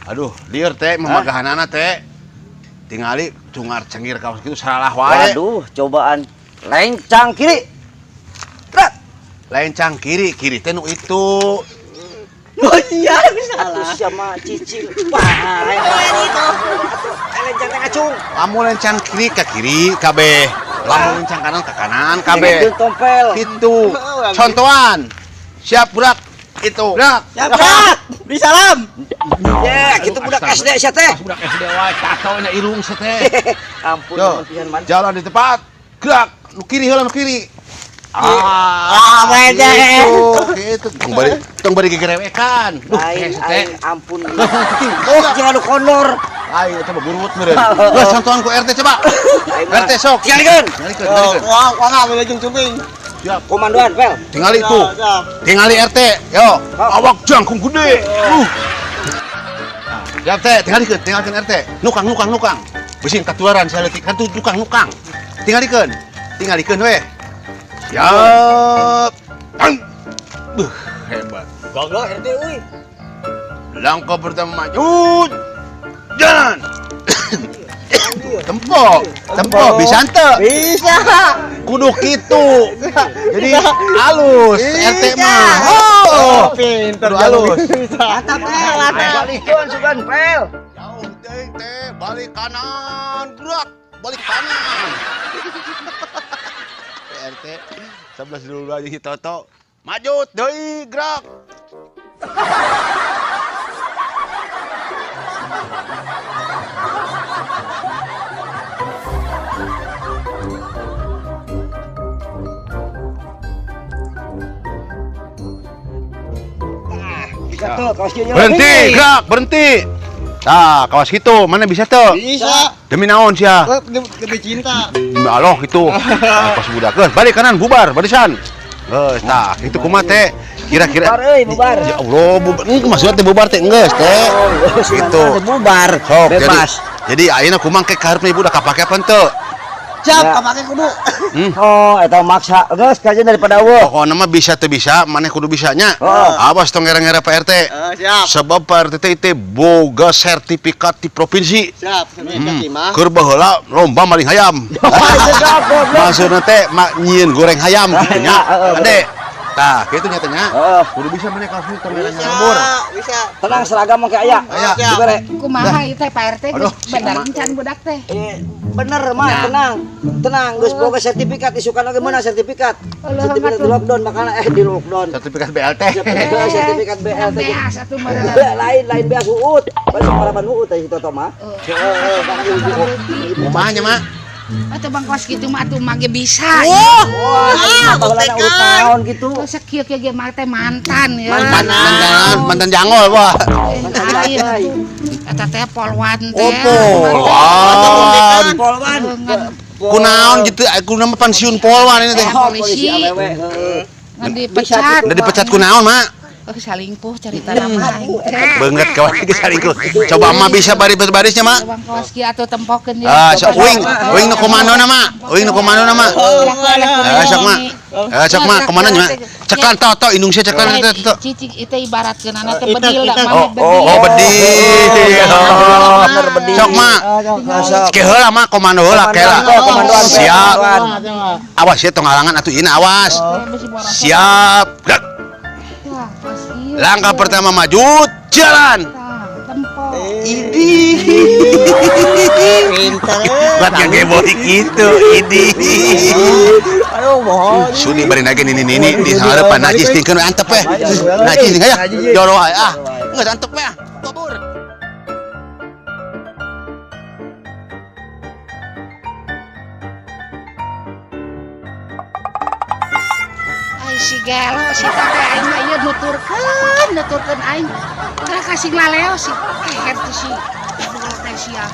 Aduh, lieur teh memagahanana teh. Tingali cungar cengir kaos kitu salah wae. Waduh, cobaan lencang kiri. Trak. Lencang kiri teh nu itu. Oh iya, salah. Atuh sama cicing. Wah, itu. Lencang teh ngacung. Lamun lencang kiri ka kiri kabeh. Lamun lencang kanan ka kanan kabeh. Tompel. Kitu. Contohan. Siap budak itu. Budak. Siap, Brak. Beri salam. Ya, kita budak SD sia teh. Budak SD wae cacaunya irung sia teh. Ampun, Yo, pisan man. jalan di tempat. Gerak. Nu kiri heula nu kiri. Beda. Itu tong bari gegerewekan. Aing ampun. Oh, jangan lu kondor. Ayo coba burut meureun. Geus contohan ku RT coba. RT sok. Nyalikeun. Nyalikeun. Wah, wilujeng cuping. Siap. Komandoan, Pel. Tingali itu. Tingali RT. Yo, awak jangkung gede. Siap teh, tinggalikeun RT. Nukang. Beusin katuaran saleutik kan tuh nukang. Tingalikeun we. Siap. Hebat. Gagah RT euy. Langkah pertama maju. Jalan. Tempo bisa henteu. Bisa. Kudu kitu. Jadi halus RT mah. Oh, Pinter halus. Mantap, Pel. Balikeun sugan, Pel. Jauh teh balik kanan, gerak. Balik kanan. RT 11 dulu aja si Toto. Maju deui gerak. Bisa tuh, kaos kieu. Berhenti, gerak, berhenti. Nah, kawas gitu, mana bisa tuh? Bisa. Demi naon sia? Lebih cinta. Aloh itu. Pas budak. Geus balik kanan bubar, barisan. Geus tah, kitu kumaha teh? Kira-kira Bubar euy, bubar. Ya Allah, bubar. Ini maksudnya teh bubar teh geus teh. Gitu. Bubar. Sok, Bebas. Jadi ayeuna kumaha ke karepna budak kapake apa teu? Siap, Ya. kapake kudu. Oh, eta maksa. Geus kajian daripada eueuh. Pokokna mah bisa teu bisa, maneh kudu bisanya. Oh. Awas tong ngera-ngera Pak RT. Siap. Sebab Pak RT teh boga sertifikat di provinsi. Siap, sertifikat mah. Keur baheula lomba maling hayam. Sedap, goblok. Maksudna teh nyieun goreng hayam gitu nya. Ade. Tah, kitu nya teh nya. Heeh. Kudu bisa maneh kaos tong ngera nyambur. Bisa. Tenang seragam mah kayak aya. Aya. Dibere. Kumaha ieu teh Pak RT Aduh, geus bener si can budak teh. Bener mah, tenang. Geus boga sertifikat isukan oge meunang sertifikat. Sertifikat di lockdown makana di lockdown. Sertifikat BLT. Sertifikat BLT. Beas atuh mah. Lain beas uut. Balik paraban uut teh si Toto mah. Kumaha nya mah? Atuh bang kos kitu mah atuh mah ge bisa. Wah, baheulana urut naon gitu. Geus sakieu ge mah teh mantan ya. Mantan jangol wah. Lain atuh. Eta teh polwan teh. Polwan. Polwan. Kunaon gitu, kunaon mah pensiun polwan ini teh. Polisi. awewe. Ngan dipecat. Udah dipecat kunaon mak? Salingkuh cerita nama aing teh. Banget kawan ke salingkuh. Coba mah bisa baris-barisnya mak. Bang kos kieu atuh tempokeun dia. Ah, sok uing nu komando nama. Uing nu komando nama. Sok mak. Sok mak komando nya. Cekan toto indung sia cekan toto. Cicing itu ibaratkeun anak teh bedil da Oh, mana bedil. bedil. Bener bedil. Sok mak. Ke heula mak komando heula kela. Komandoan. Siap. Awas ya tong halangan atuh ieu awas. Siap. Gerak. Wah, kos kieu. Langkah pertama maju, jalan. Tempo. Idi. Pinter. Buat yang geboi gitu, idi. Ayo mohon. Suni bari nage nini di harapan najis tingkeun antep we. Najis nih aya. Joro ah. Geus antep we ah. Kabur. Ai si gelo si teh aing mah ieu nuturkeun aing. Udah kasih laleo si keher tuh si. Teh sia.